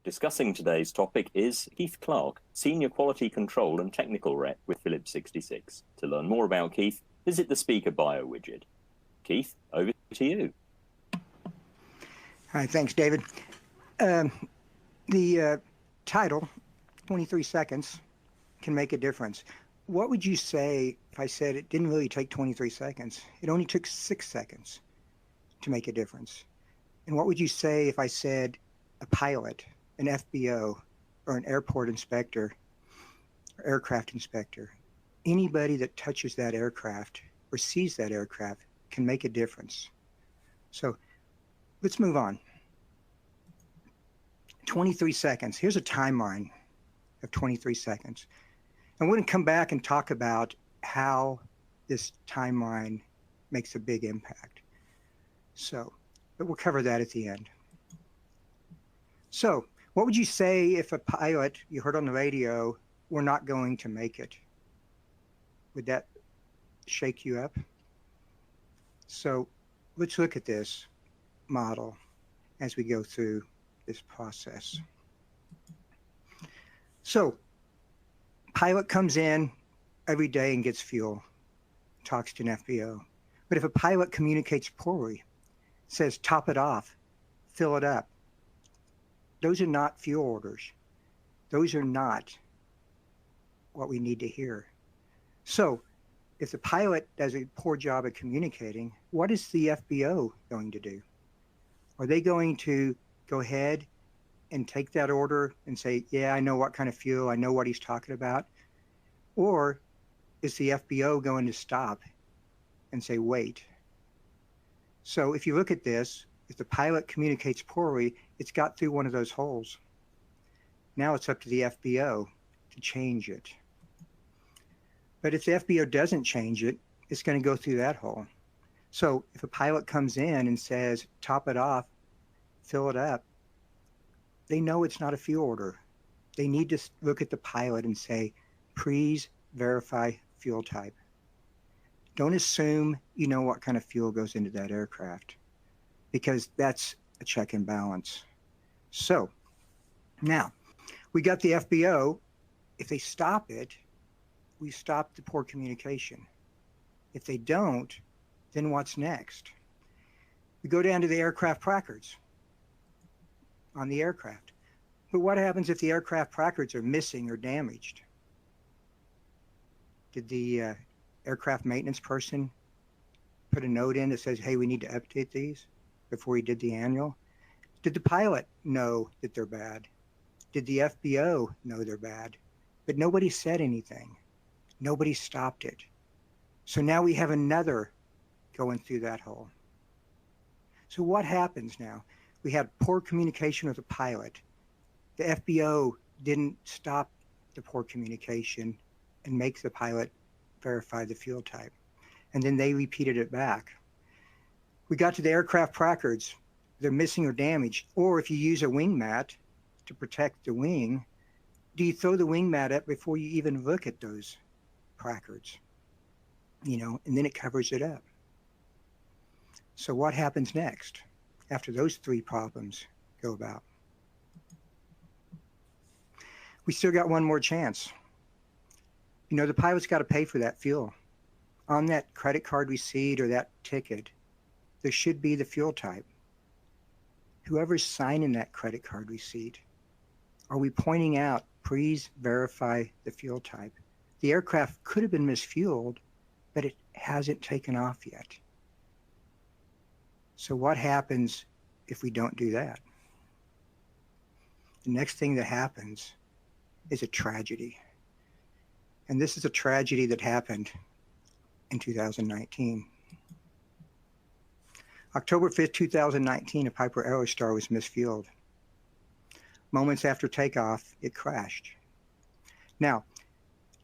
Discussing today's topic is Keith Clark, Senior Quality Control and Technical Rep with Phillips 66. To learn more about Keith, visit the speaker bio widget. Keith, over to you. Hi, thanks, David. The title, 23 seconds, can make a difference. What would you say if I said it didn't really take 23 seconds? It only took 6 seconds to make a difference. And what would you say if I said a pilot, an FBO, or an airport inspector, or aircraft inspector, anybody that touches that aircraft or sees that aircraft can make a difference? So let's move on. 23 seconds. Here's a timeline of 23 seconds. And we're going to come back and talk about how this timeline makes a big impact. But we'll cover that at the end. So what would you say if a pilot, you heard on the radio, were not going to make it? Would that shake you up? So let's look at this model as we go through this process. So pilot comes in every day and gets fuel, talks to an FBO. But if a pilot communicates poorly, says top it off, fill it up, those are not fuel orders. Those are not what we need to hear. So if the pilot does a poor job at communicating, what is the FBO going to do? Are they going to go ahead and take that order and say, yeah, I know what kind of fuel, I know what he's talking about? Or is the FBO going to stop and say, wait? So if you look at this, if the pilot communicates poorly, it's got through one of those holes. Now it's up to the FBO to change it. But if the FBO doesn't change it, it's going to go through that hole. So if a pilot comes in and says, top it off, fill it up, they know it's not a fuel order. They need to look at the pilot and say, please verify fuel type. Don't assume you know what kind of fuel goes into that aircraft, because that's a check and balance. So now we got the FBO. If they stop it, we stop the poor communication. If they don't, then what's next? We go down to the aircraft placards on the aircraft. But what happens if the aircraft placards are missing or damaged? Did the aircraft maintenance person put a note in that says, hey, we need to update these before he did the annual? Did the pilot know that they're bad? Did the FBO know they're bad? But nobody said anything. Nobody stopped it. So now we have another going through that hole. So what happens now? We had poor communication with the pilot. The FBO didn't stop the poor communication and make the pilot verify the fuel type. And then they repeated it back. We got to the aircraft placards. They're missing or damaged. Or if you use a wing mat to protect the wing, do you throw the wing mat up before you even look at those placards? And then it covers it up. So what happens next after those three problems go about? We still got one more chance. The pilot's got to pay for that fuel. On that credit card receipt or that ticket, there should be the fuel type. Whoever's signing that credit card receipt, are we pointing out, please verify the fuel type? The aircraft could have been misfueled, but it hasn't taken off yet. So what happens if we don't do that? The next thing that happens is a tragedy. And this is a tragedy that happened in 2019. October 5th, 2019, a Piper Aerostar was misfueled. Moments after takeoff, it crashed. Now,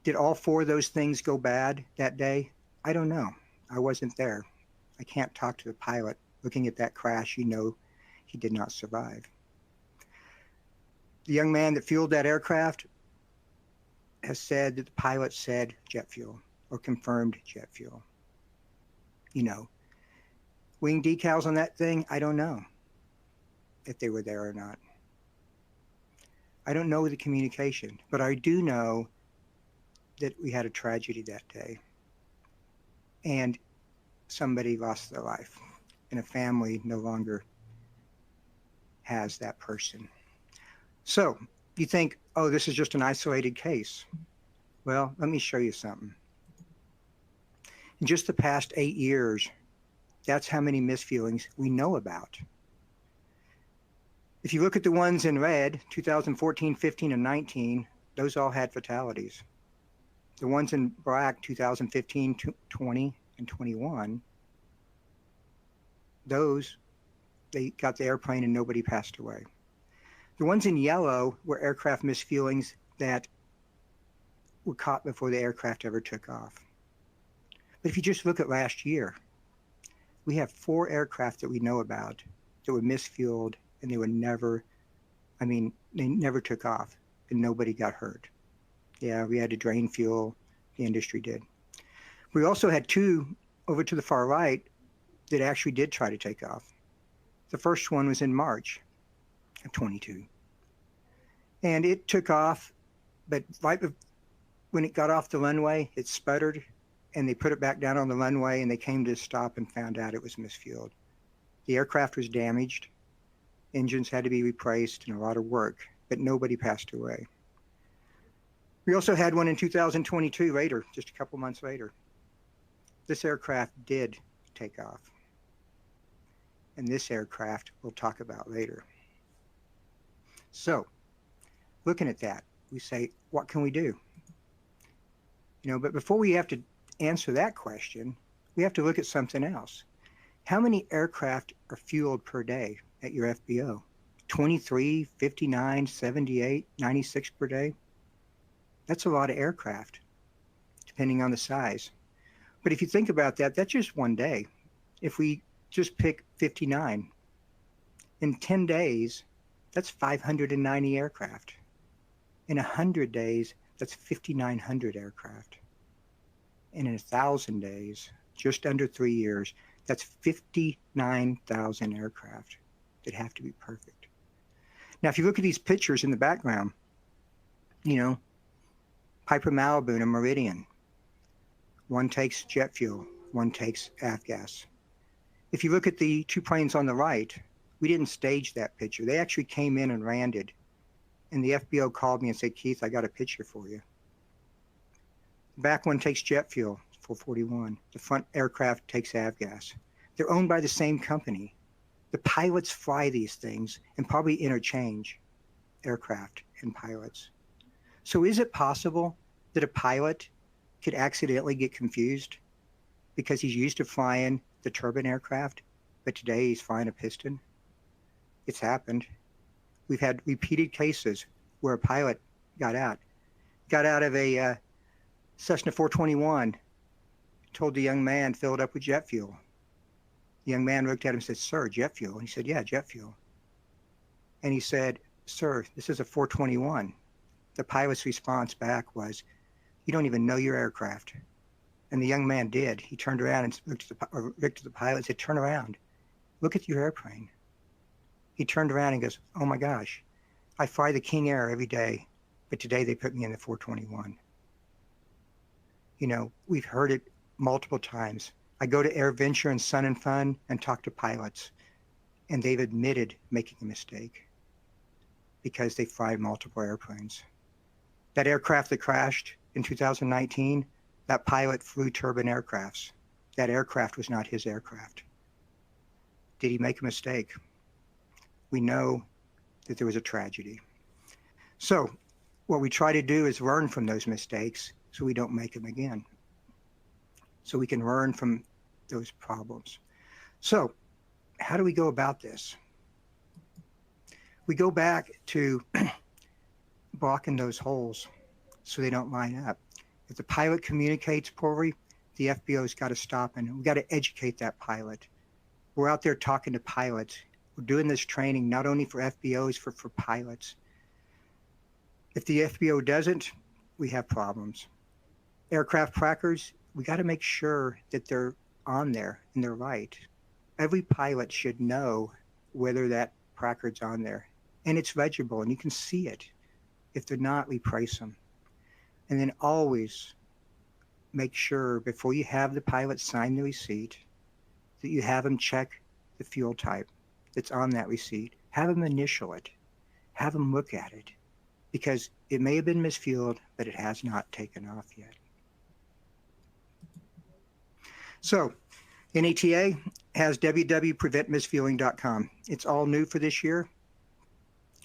did all four of those things go bad that day? I don't know. I wasn't there. I can't talk to the pilot. Looking at that crash, he did not survive. The young man that fueled that aircraft has said that the pilot said jet fuel or confirmed jet fuel. Wing decals on that thing, I don't know if they were there or not. I don't know the communication, but I do know that we had a tragedy that day. And somebody lost their life, and a family no longer has that person. So you think, oh, this is just an isolated case. Well, let me show you something. In just the past 8 years, that's how many misfuelings we know about. If you look at the ones in red, 2014, 15, and 19, those all had fatalities. The ones in black, 2015, 20, and 21, those, they got the airplane and nobody passed away. The ones in yellow were aircraft misfuelings that were caught before the aircraft ever took off. But if you just look at last year, we have 4 aircraft that we know about that were misfueled, and they never took off and nobody got hurt. Yeah, we had to drain fuel, the industry did. We also had 2 over to the far right that actually did try to take off. The first one was in March of 22. And it took off, but right when it got off the runway, it sputtered, and they put it back down on the runway, and they came to a stop and found out it was misfueled. The aircraft was damaged, engines had to be replaced, and a lot of work, but nobody passed away. We also had one in 2022 later, just a couple months later. This aircraft did take off. And this aircraft we'll talk about later. So, looking at that, we say, what can we do? But before we have to answer that question, we have to look at something else. How many aircraft are fueled per day at your FBO? 23, 59, 78, 96 per day? That's a lot of aircraft, depending on the size. But if you think about that, that's just one day. If we just pick 59, in 10 days, that's 590 aircraft. In 100 days, that's 5,900 aircraft. And in 1,000 days, just under 3 years, that's 59,000 aircraft that have to be perfect. Now, if you look at these pictures in the background, Piper Malibu and Meridian. One takes jet fuel, one takes avgas. If you look at the 2 planes on the right, we didn't stage that picture. They actually came in and landed. And the FBO called me and said, Keith, I got a picture for you. The back one takes jet fuel, 441. The front aircraft takes avgas. They're owned by the same company. The pilots fly these things and probably interchange aircraft and pilots. So is it possible that a pilot could accidentally get confused because he's used to flying the turbine aircraft, but today he's flying a piston? It's happened. We've had repeated cases where a pilot got out of a Cessna 421, told the young man, fill it up with jet fuel. The young man looked at him and said, sir, jet fuel? And he said, yeah, jet fuel. And he said, sir, this is a 421. The pilot's response back was, you don't even know your aircraft. And the young man did. He turned around and looked at the pilot and said, turn around. Look at your airplane. He turned around and goes, oh my gosh, I fly the King Air every day, but today they put me in the 421. We've heard it multiple times. I go to AirVenture and Sun and Fun and talk to pilots, and they've admitted making a mistake because they fly multiple airplanes. That aircraft that crashed in 2019, that pilot flew turbine aircrafts. That aircraft was not his aircraft. Did he make a mistake? We know that there was a tragedy. So what we try to do is learn from those mistakes so we don't make them again. So we can learn from those problems. So how do we go about this? We go back to blocking those holes so they don't line up. If the pilot communicates poorly, the FBO's got to stop, and we've got to educate that pilot. We're out there talking to pilots. We're doing this training not only for FBOs, for pilots. If the FBO doesn't, we have problems. Aircraft trackers, we got to make sure that they're on there and they're right. Every pilot should know whether that placard's on there, and it's legible and you can see it. If they're not, reprice them. And then always make sure before you have the pilot sign the receipt that you have them check the fuel type that's on that receipt. Have them initial it. Have them look at it, because it may have been misfueled, but it has not taken off yet. So NATA has www.preventmisfueling.com. It's all new for this year.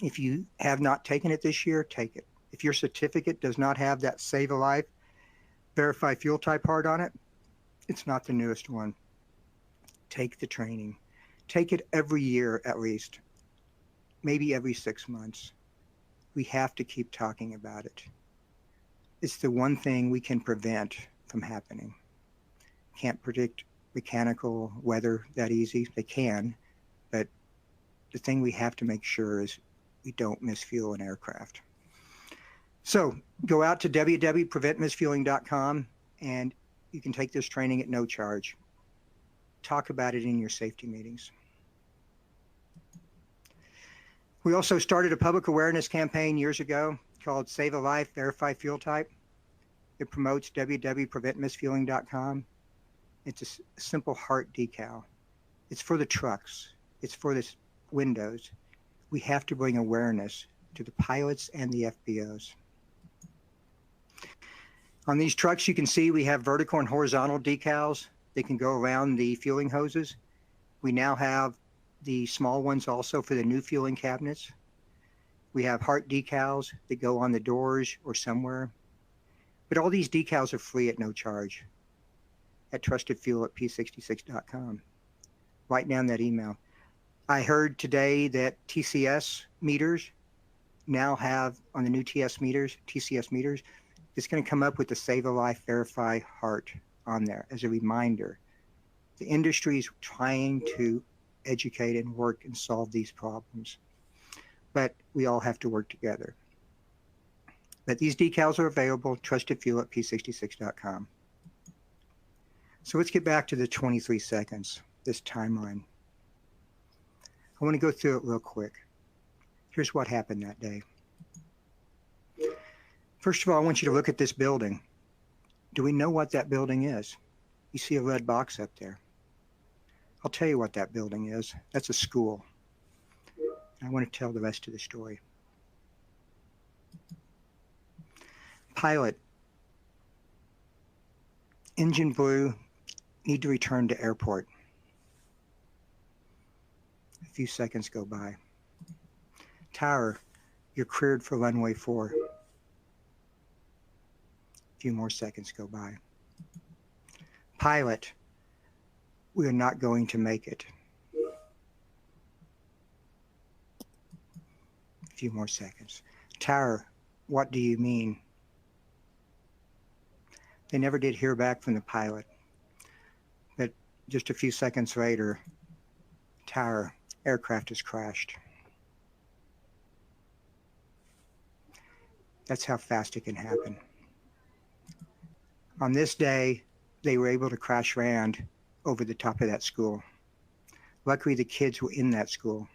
If you have not taken it this year, take it. If your certificate does not have that Save a Life, Verify Fuel Type part on it, it's not the newest one. Take the training. Take it every year at least, maybe every 6 months. We have to keep talking about it. It's the one thing we can prevent from happening. Can't predict mechanical weather that easy. They can, but the thing we have to make sure is we don't misfuel an aircraft. So go out to www.preventmisfueling.com and you can take this training at no charge. Talk about it in your safety meetings. We also started a public awareness campaign years ago called Save a Life, Verify Fuel Type. It promotes www.preventmisfueling.com. It's a simple heart decal. It's for the trucks. It's for the windows. We have to bring awareness to the pilots and the FBOs. On these trucks, you can see we have vertical and horizontal decals. They can go around the fueling hoses. We now have the small ones also for the new fueling cabinets. We have heart decals that go on the doors or somewhere. But all these decals are free at no charge at trustedfuel@p66.com. Write down that email. I heard today that TCS meters now have, on the new TCS meters, it's going to come up with the Save a Life Verify Heart on there as a reminder. The industry is trying to educate and work and solve these problems, but we all have to work together. But these decals are available, trustedfuel@p66.com. So let's get back to the 23 seconds, this timeline. I want to go through it real quick. Here's what happened that day. First of all, I want you to look at this building. Do we know what that building is? You see a red box up there. I'll tell you what that building is. That's a school. I want to tell the rest of the story. Pilot, engine blew, need to return to airport. A few seconds go by. Tower, you're cleared for runway 4. A few more seconds go by. Pilot, we are not going to make it. A few more seconds. Tower, what do you mean? They never did hear back from the pilot. But just a few seconds later, Tower, aircraft has crashed. That's how fast it can happen. On this day, they were able to crash land over the top of that school. Luckily, the kids were in that school,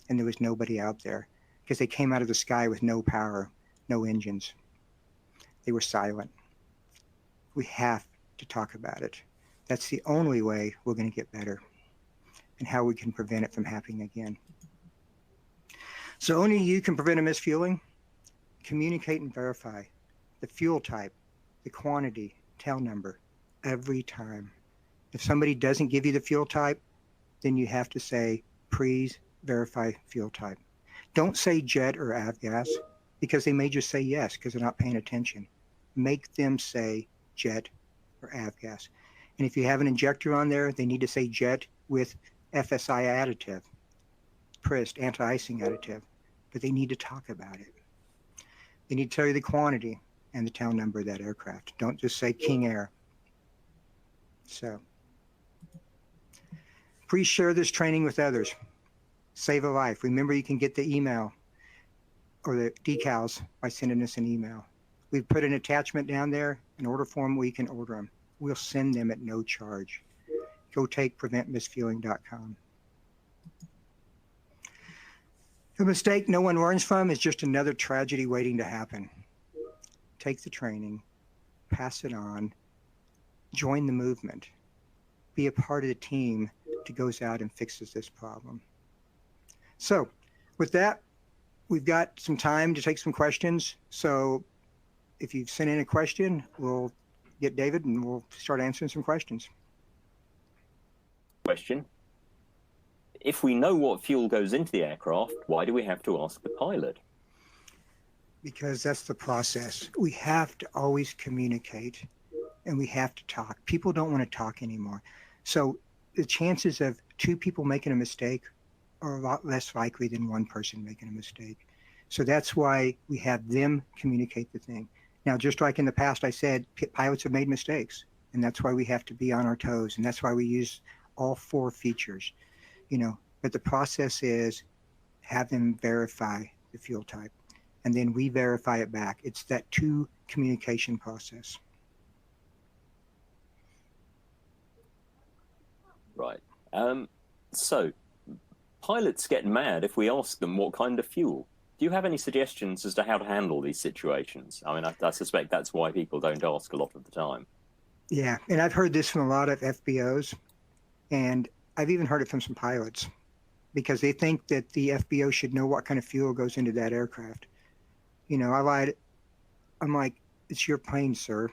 and there was nobody out there because they came out of the sky with no power, no engines. They were silent. We have to talk about it. That's the only way we're going to get better and how we can prevent it from happening again. So only you can prevent a misfueling. Communicate and verify the fuel type, the quantity, tail number, every time. If somebody doesn't give you the fuel type, then you have to say, please verify fuel type. Don't say jet or avgas because they may just say yes because they're not paying attention. Make them say jet or avgas. And if you have an injector on there, they need to say jet with FSI additive, PRIST, anti-icing additive, but they need to talk about it. They need to tell you the quantity and the tail number of that aircraft. Don't just say King Air. So, please share this training with others. Save a life. Remember, you can get the email or the decals by sending us an email. We've put an attachment down there, an order form where you can order them. We'll send them at no charge. Go take preventmisfueling.com. A mistake no one learns from is just another tragedy waiting to happen. Take the training, pass it on, join the movement, be a part of the team that goes out and fixes this problem. So with that, we've got some time to take some questions. So if you've sent in a question, we'll get David and we'll start answering some questions. Question. If we know what fuel goes into the aircraft, why do we have to ask the pilot? Because that's the process. We have to always communicate and we have to talk. People don't want to talk anymore. So the chances of two people making a mistake are a lot less likely than one person making a mistake. So that's why we have them communicate the thing. Now, just like in the past, I said pilots have made mistakes, and that's why we have to be on our toes, and that's why we use all 4 features, but the process is have them verify the fuel type, and then we verify it back. It's that 2 communication process. Right. So pilots get mad if we ask them what kind of fuel. Do you have any suggestions as to how to handle these situations? I mean, I suspect that's why people don't ask a lot of the time. Yeah, and I've heard this from a lot of FBOs, and I've even heard it from some pilots, because they think that the FBO should know what kind of fuel goes into that aircraft. I lied. I'm like, it's your plane, sir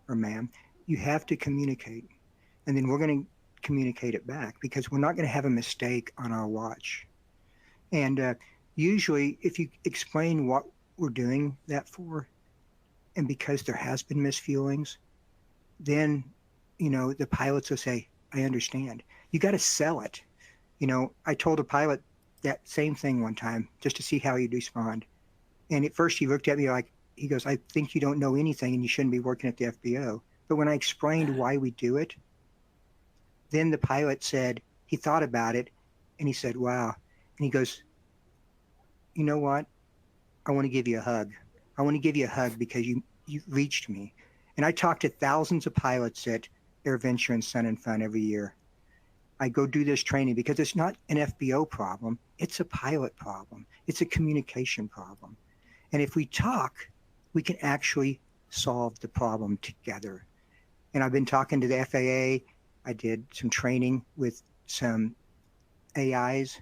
or ma'am. You have to communicate, and then we're going to communicate it back, because we're not going to have a mistake on our watch. And usually, if you explain what we're doing that for, and because there has been misfuelings, then, the pilots will say, I understand. You got to sell it. I told a pilot that same thing one time just to see how he'd respond. And at first he looked at me like, he goes, I think you don't know anything and you shouldn't be working at the FBO. But when I explained why we do it, then the pilot said, he thought about it and he said, wow. And he goes, you know what? I want to give you a hug. I want to give you a hug because you reached me. And I talk to thousands of pilots at AirVenture and Sun and Fun every year. I go do this training because it's not an FBO problem. It's a pilot problem. It's a communication problem. And if we talk, we can actually solve the problem together. And I've been talking to the FAA. I did some training with some AIs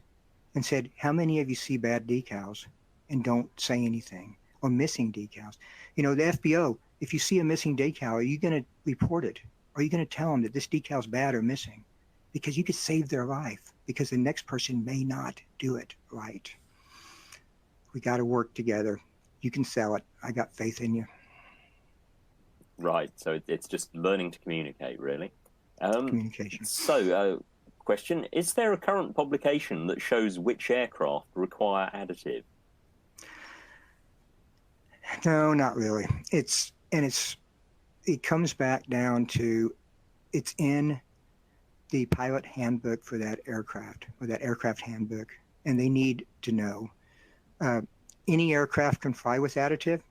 and said, how many of you see bad decals and don't say anything, or missing decals? The FBO, if you see a missing decal, are you going to report it? Are you going to tell them that this decal is bad or missing? Because you could save their life, because the next person may not do it right. We got to work together. You can sell it. I got faith in you. Right. So it's just learning to communicate, really. Communication. So, question, is there a current publication that shows which aircraft require additive? No, not really. It comes back down to, it's in the pilot handbook for that aircraft, or that aircraft handbook, and they need to know. Any aircraft can fly with additive,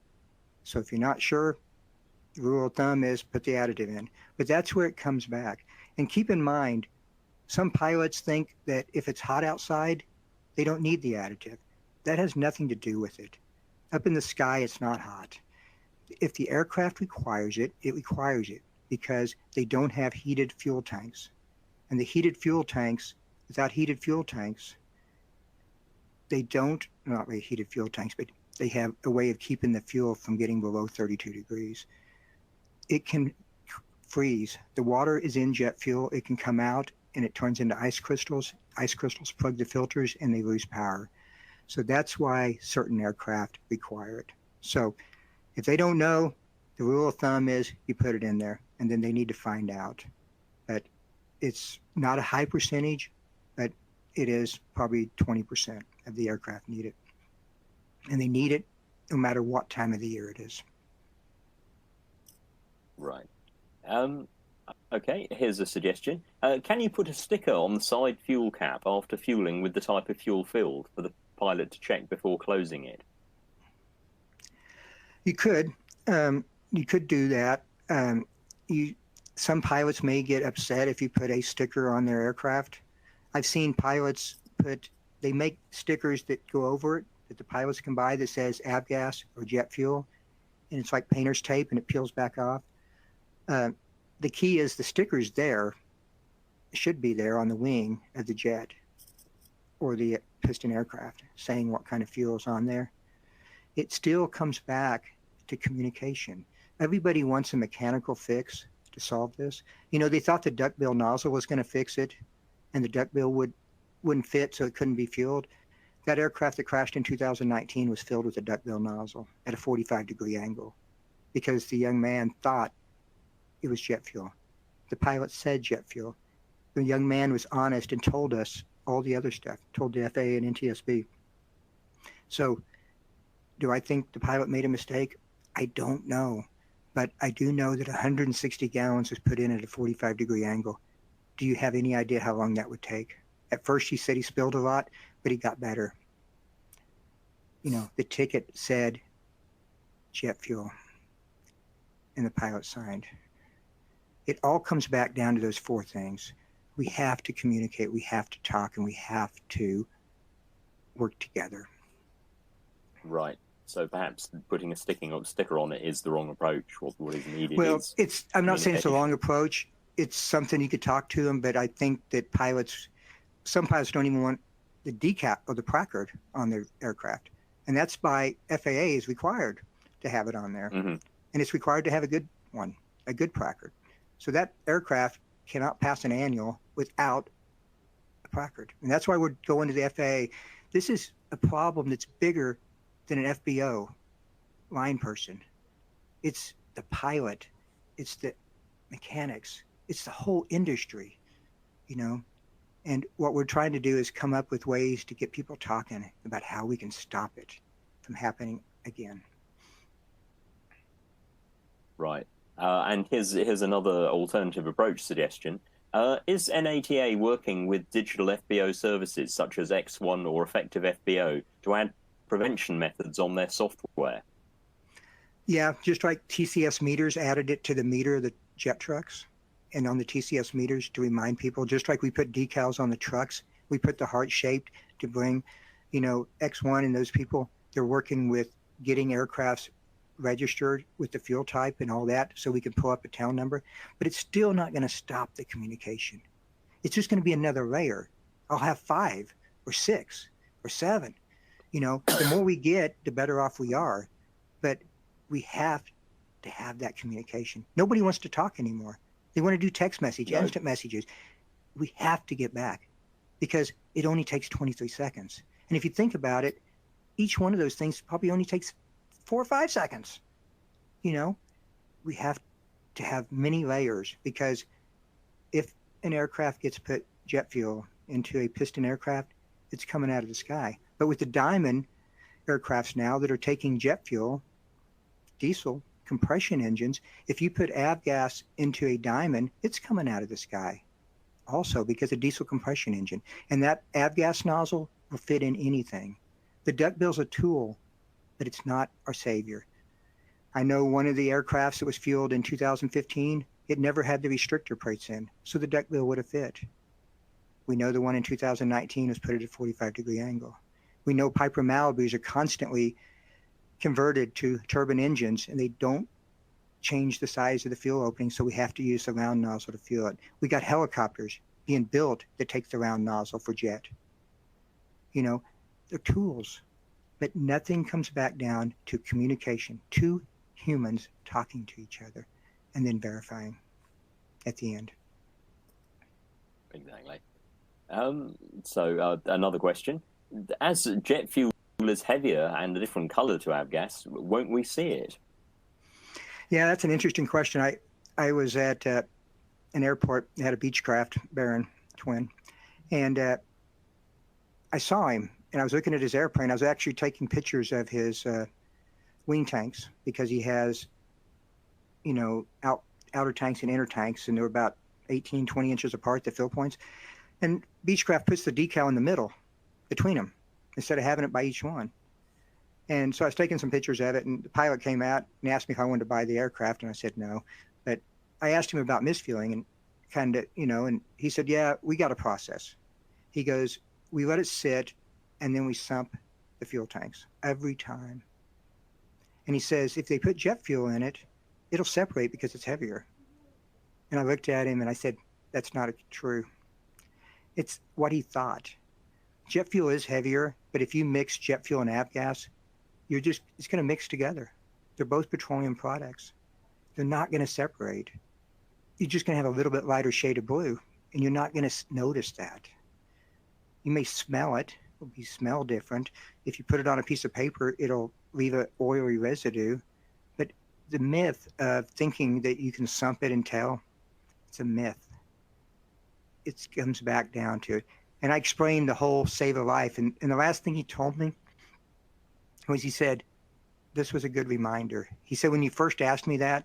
so if you're not sure, the rule of thumb is put the additive in. But that's where it comes back. And keep in mind, some pilots think that if it's hot outside, they don't need the additive. That has nothing to do with it. Up in the sky, it's not hot. If the aircraft requires it, it requires it, because they don't have heated fuel tanks. And the heated fuel tanks, without heated fuel tanks, they don't, not really heated fuel tanks, but they have a way of keeping the fuel from getting below 32 degrees. It can freeze. The water is in jet fuel. It can come out and it turns into ice crystals. Ice crystals plug the filters and they lose power. So that's why certain aircraft require it. So if they don't know, the rule of thumb is you put it in there, and then they need to find out. But it's not a high percentage, but it is probably 20% of the aircraft need it. And they need it no matter what time of the year it is. Right. Okay, here's a suggestion. Can you put a sticker on the side fuel cap after fueling with the type of fuel filled for the pilot to check before closing it? You could do that. Some pilots may get upset if you put a sticker on their aircraft. I've seen pilots put they make stickers that go over it that the pilots can buy that says avgas or jet fuel, and it's like painter's tape and it peels back off. The key is the stickers there should be there on the wing of the jet or the piston aircraft saying what kind of fuel is on there. It still comes back to communication. Everybody wants a mechanical fix to solve this. You know, they thought the duckbill nozzle was going to fix it, and the duckbill wouldn't fit, so it couldn't be fueled. That aircraft that crashed in 2019 was filled with a duckbill nozzle at a 45-degree angle because the young man thought it was jet fuel. The pilot said jet fuel. The young man was honest and told us all the other stuff, told the FAA and NTSB. So do I think the pilot made a mistake? I don't know. But I do know that 160 gallons was put in at a 45-degree angle. Do you have any idea how long that would take? At first, he said he spilled a lot, but he got better. You know, the ticket said jet fuel, and the pilot signed. It all comes back down to those four things. We have to communicate, we have to talk, and we have to work together. Right. So perhaps putting a sticker on it is the wrong approach. What is needed? Well, I'm not saying it's a wrong approach. It's something you could talk to them, but I think that some pilots don't even want the decap or the placard on their aircraft. And that's by FAA is required to have it on there. Mm-hmm. And it's required to have a good one, a good placard. So that aircraft cannot pass an annual without a placard. And that's why we're going to the FAA. This is a problem that's bigger than an FBO line person. It's the pilot, it's the mechanics, it's the whole industry, you know? And what we're trying to do is come up with ways to get people talking about how we can stop it from happening again. Right. And here's another alternative approach suggestion. Is NATA working with digital FBO services such as X1 or Effective FBO to add prevention methods on their software? Yeah, just like TCS meters added it to the meter of the jet trucks and on the TCS meters to remind people, just like we put decals on the trucks, we put the heart shaped to bring, you know, X1 and those people, they're working with getting aircrafts registered with the fuel type and all that so we can pull up a tail number, but it's still not going to stop the communication. It's just going to be another layer. I'll have 5 or 6 or 7. You know, the more we get, the better off we are. But we have to have that communication. Nobody wants to talk anymore. They want to do text message, No. instant messages. We have to get back because it only takes 23 seconds. And if you think about it, each one of those things probably only takes 4 or 5 seconds. You know, we have to have many layers because if an aircraft gets put jet fuel into a piston aircraft, it's coming out of the sky. But with the Diamond aircrafts now that are taking jet fuel, diesel compression engines, if you put avgas into a Diamond, it's coming out of the sky also because of diesel compression engine. And that avgas nozzle will fit in anything. The duckbill's a tool, but it's not our savior. I know one of the aircrafts that was fueled in 2015, it never had the restrictor plates in, so the duckbill would have fit. We know the one in 2019 was put at a 45-degree angle. We know Piper Malibus are constantly converted to turbine engines, and they don't change the size of the fuel opening, so we have to use the round nozzle to fuel it. We got helicopters being built that take the round nozzle for jet. You know, they're tools, but nothing comes back down to communication, two humans talking to each other and then verifying at the end. Exactly. So another question. As jet fuel is heavier and a different color to avgas, won't we see it? Yeah, that's an interesting question. I was at an airport, had a Beechcraft Baron twin, and I saw him, and I was looking at his airplane. I was actually taking pictures of his wing tanks because he has, you know, outer tanks and inner tanks, and they're about 18, 20 inches apart, the fill points. And Beechcraft puts the decal in the middle between them instead of having it by each one. And so I was taking some pictures of it, and the pilot came out and asked me if I wanted to buy the aircraft, and I said no. But I asked him about misfueling and kind of, you know, and he said, yeah, we got a process. He goes, we let it sit and then we sump the fuel tanks every time. And he says, if they put jet fuel in it, it'll separate because it's heavier. And I looked at him and I said, that's not true. It's what he thought. Jet fuel is heavier, but if you mix jet fuel and avgas, it's going to mix together. They're both petroleum products. They're not going to separate. You're just going to have a little bit lighter shade of blue, and you're not going to notice that. You may smell it. It'll be smell different. If you put it on a piece of paper, it'll leave an oily residue. But the myth of thinking that you can sump it and tell, it's a myth. It comes back down to it. And I explained the whole save a life. And the last thing he told me was he said, this was a good reminder. He said, when you first asked me that,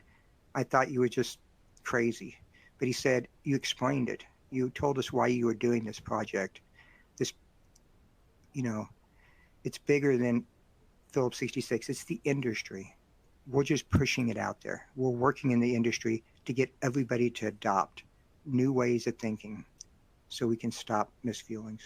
I thought you were just crazy. But he said, you explained it. You told us why you were doing this project. This, it's bigger than Phillips 66. It's the industry. We're just pushing it out there. We're working in the industry to get everybody to adopt new ways of thinking so we can stop misfuelings.